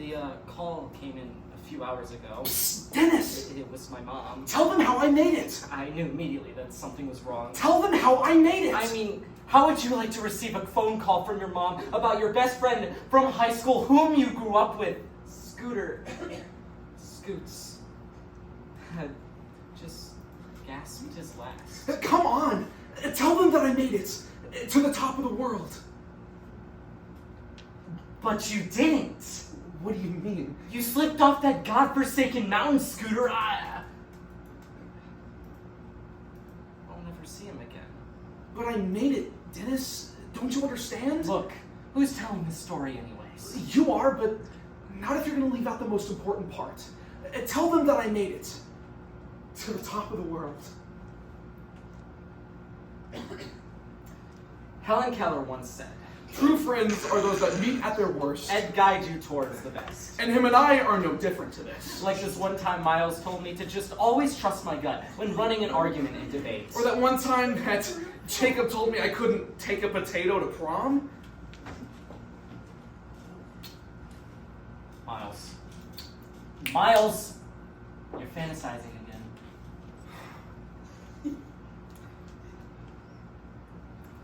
The call came in a few hours ago. Psst, Dennis! It was my mom. Tell them how I made it! I knew immediately that something was wrong. Tell them how I made it! I mean, how would you like to receive a phone call from your mom about your best friend from high school whom you grew up with? Scooter. Scoots. Just gasped his last. Come on! Tell them that I made it! To the top of the world! But you didn't! What do you mean? You slipped off that godforsaken mountain, Scooter. I'll never see him again. But I made it, Dennis. Don't you understand? Look, who's telling this story anyways? You are, but not if you're going to leave out the most important part. Tell them that I made it. To the top of the world. Helen Keller once said, "True friends are those that meet at their worst and guide you towards the best." and him and I are no different to this. Like this one time Miles told me to just always trust my gut when running an argument in debate. Or that one time that Jacob told me I couldn't take a potato to prom. Miles, you're fantasizing again.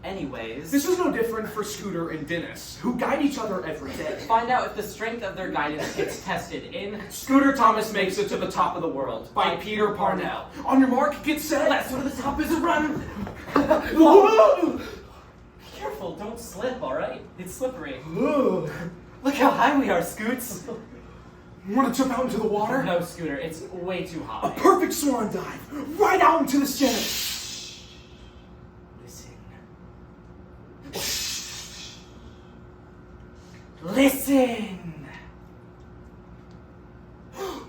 Anyways, This is no different for Scooter and Dennis, who guide each other every day. find out if the strength of their guidance gets tested in Scooter Thomas Makes It to the Top of the World by Peter Parnell. On your mark, get set. Let's go to the top is a run. Whoa! Be careful, don't slip, alright? It's slippery. Whoa. Look how high we are, Scoots. Want to jump out into the water? No, Scooter, it's way too A high. perfect swan dive, right out into the center. Listen.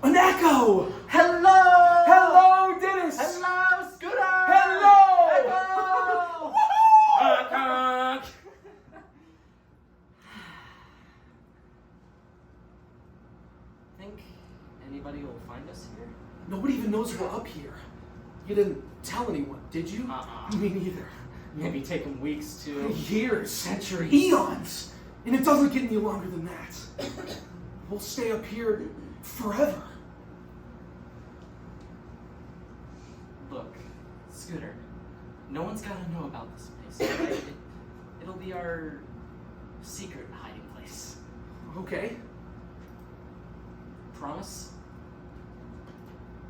An echo! Hello! Hello, Dennis! Hello, Scooter! Hello! Echo! Think anybody will find us here? Nobody even knows we're up here. You didn't tell anyone, did you? Me neither. Maybe take them weeks to... Years. Centuries. Eons! And it doesn't get any longer than that. We'll stay up here forever. Look, Scooter, no one's got to know about this place, right? It'll be our secret hiding place. Okay. Promise?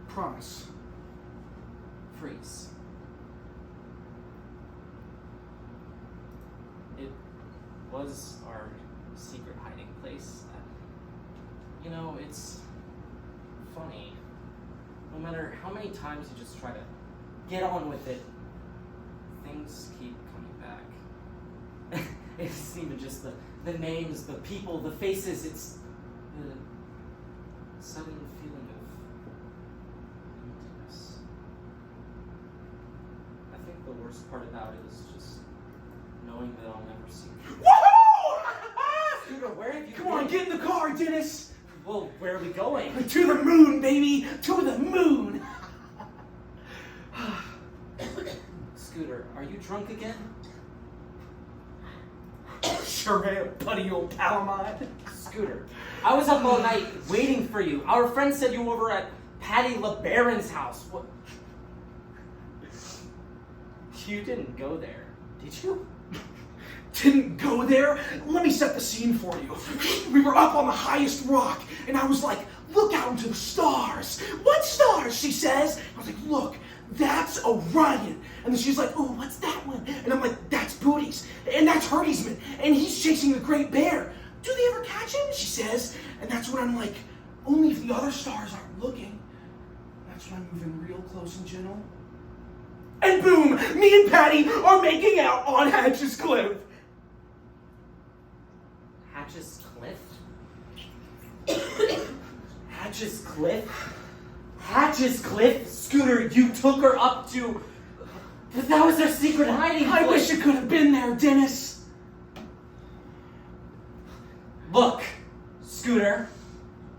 Promise. Freeze. It was our secret hiding place. You know, it's funny. No matter how many times you just try to get on with it, things keep coming back. It's even just the names, the people, the faces. It's the sudden feeling of emptiness. I think the worst part about it is just knowing that I'll never see you. Woohoo! Scooter, where have you Come on, get in the car, Dennis! Well, where are we going? To the moon, baby! To the moon! Scooter, are you drunk again? Sure am, buddy, old pal of mine. Scooter, I was up all night waiting for you. Our friend said you were over at Patty LeBaron's house. What? You didn't go there, did you? Didn't go there? Let me set the scene for you. We were up on the highest rock, and I was like, look out into the stars. What stars? She says. I was like, look, that's Orion. And then she's like, oh, what's that one? And I'm like, that's Booties. And that's Herdiesman. And he's chasing the Great Bear. Do they ever catch him? She says. And that's when I'm like, only if the other stars aren't looking. That's when I'm moving real close and gentle. And boom, me and Patty are making out on Hatch's Cliff. Hatch's Cliff? Hatch's Cliff? Hatch's Cliff? Scooter, you took her up to... But that was their secret hiding place. I wish you could have been there, Dennis. Look, Scooter,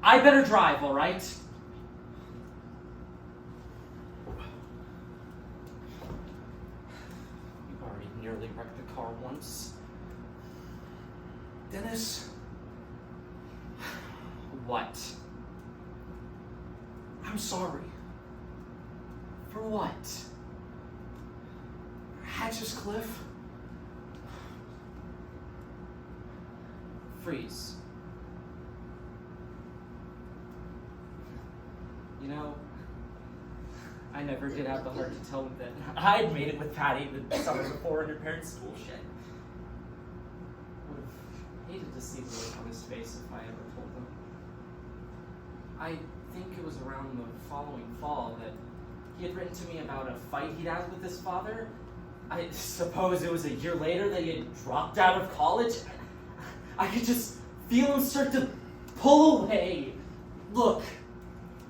I better drive, all right? You've already nearly wrecked the car once. Dennis, What? I'm sorry. For what? Hatch's Cliff? Freeze. You know, I never did have the heart to tell him that I'd made it with Patty the summer before in her parents' school shed. Would have hated to see the look on his face if I ever told him. I think it was around the following fall that he had written to me about a fight he'd had with his father. I suppose it was a year later that he had dropped out of college. I could just feel him start to pull away. Look,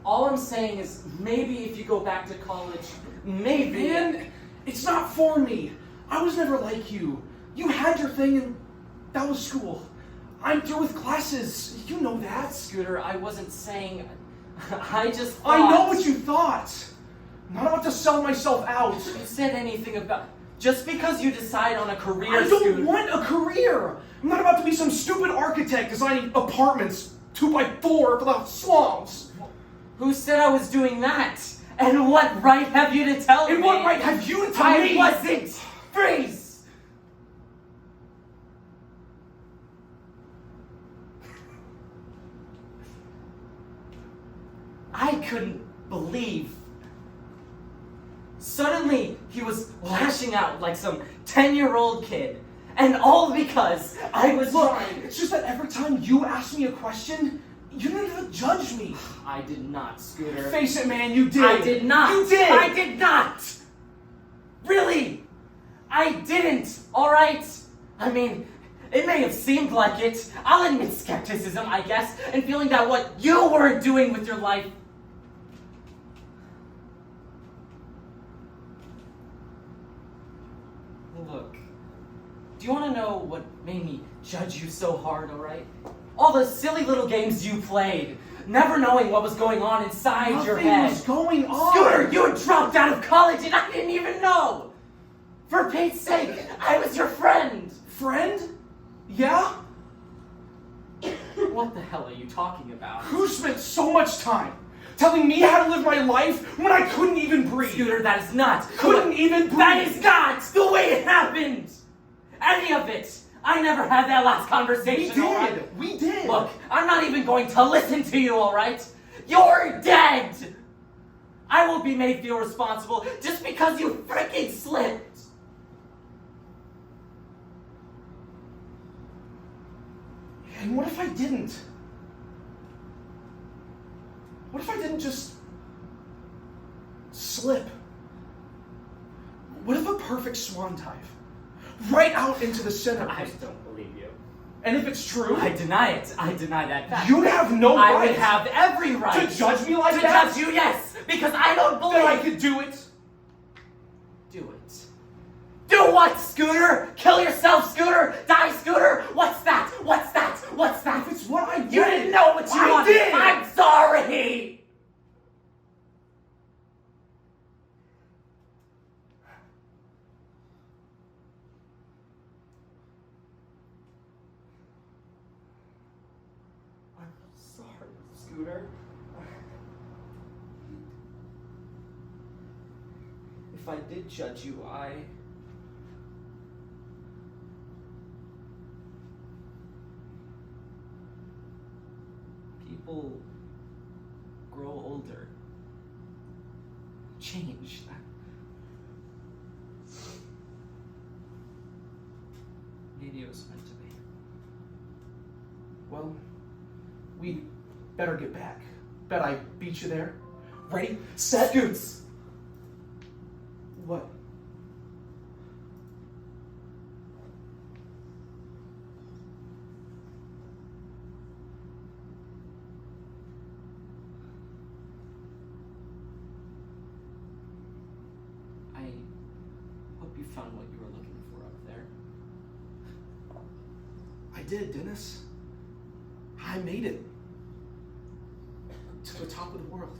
all I'm saying is maybe if you go back to college, maybe. Man, it's not for me. I was never like you. You had your thing and that was school. I'm through with classes. You know that. Scooter, I wasn't saying... I just thought... I know what you thought. I'm not about to sell myself out. You said anything about... Just because you decide on a career, I don't Scooter... want a career. I'm not about to be some stupid architect designing apartments 2x4 for the slums. Who said I was doing that? And what right have you to tell me? And what right have you to tell me? I wasn't! Freeze! I couldn't believe. Suddenly, he was lashing out like some 10-year-old kid. And all because I was trying. It's just that every time you ask me a question, you don't even judge me. I did not, Scooter. Face it, man, you did. I did not. You did. I did not. Really? I didn't, alright? I mean, it may have seemed like it. I'll admit skepticism, I guess, and feeling that what you weren't doing with your life. Look, do you want to know what made me judge you so hard, alright? All the silly little games you played, never knowing what was going on inside your head. Nothing was going on. Scooter, you had dropped out of college and I didn't even know! For Pete's sake, I was your friend! Friend? Yeah? What the hell are you talking about? Who spent so much time telling me how to live my life when I couldn't even breathe? Scooter, that is not... Couldn't even breathe. That is not the way it happened! Any of it! I never had that last conversation, alright? We did! Look, I'm not even going to listen to you, alright? You're dead! I won't be made feel responsible just because you freaking slipped! And what if I didn't? What if I didn't just slip? What if a perfect swan dive? Right out into the center. I don't believe you. And if it's true, I deny it. I deny that fact. you'd have no right. I would have every right to judge me like to that. judge you, yes, because I don't believe That I could do it. Do it. Do what, Scooter? Kill yourself, Scooter? Die, Scooter? What's that? What's that? What's that? If it's what I You wanted, didn't know what you I wanted. did. I'm sorry. I'm sorry, Scooter. If I did judge you, people grow older. Change. Maybe it was meant to be. Well, we better get back. Bet I beat you there. Ready, set, Scoots! What? I hope you found what you were looking for up there. I did, Dennis. I made it. To the top of the world.